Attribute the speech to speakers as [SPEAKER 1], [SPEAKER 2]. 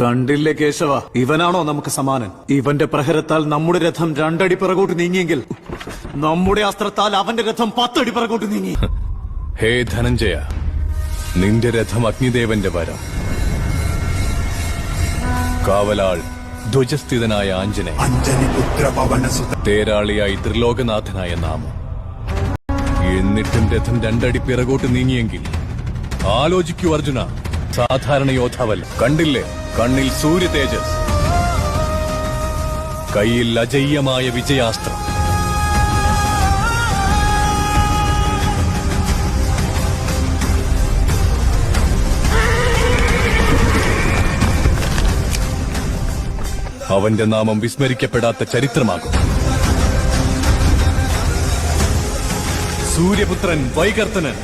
[SPEAKER 1] കണ്ടില്ലേ കേശവ, ഇവനാണോ നമുക്ക് സമാനൻ? ഇവന്റെ പ്രഹരത്താൽ നമ്മുടെ രഥം 2 അടി പിറകോട്ട് നീങ്ങിയെങ്കിൽ നമ്മുടെ അസ്ത്രത്താൽ അവന്റെ രഥം 10 അടി പിറകോട്ട് നീങ്ങി.
[SPEAKER 2] ഹേ ധനഞ്ജയ, നിന്റെ രഥം അഗ്നിദേവന്റെ വരം. കാവലാൾ ധ്വജസ്ഥിതനായ ആഞ്ജനേയ, തേരാളിയായി ത്രിലോകനാഥനായ നാമം. എന്നിട്ടും രഥം 2 അടി പിറകോട്ട് നീങ്ങിയെങ്കിൽ ആലോചിക്കൂ അർജുന, സാധാരണ യോദ്ധാവല്ല. കണ്ടില്ലേ കണ്ണിൽ സൂര്യ തേജസ്, കയ്യിൽ അജയ്യമായ വിജയാസ്ത്രം. അവന്റെ നാമം വിസ്മരിക്കപ്പെടാത്ത ചരിത്രമാകും. സൂര്യപുത്രൻ വൈകർത്തനൻ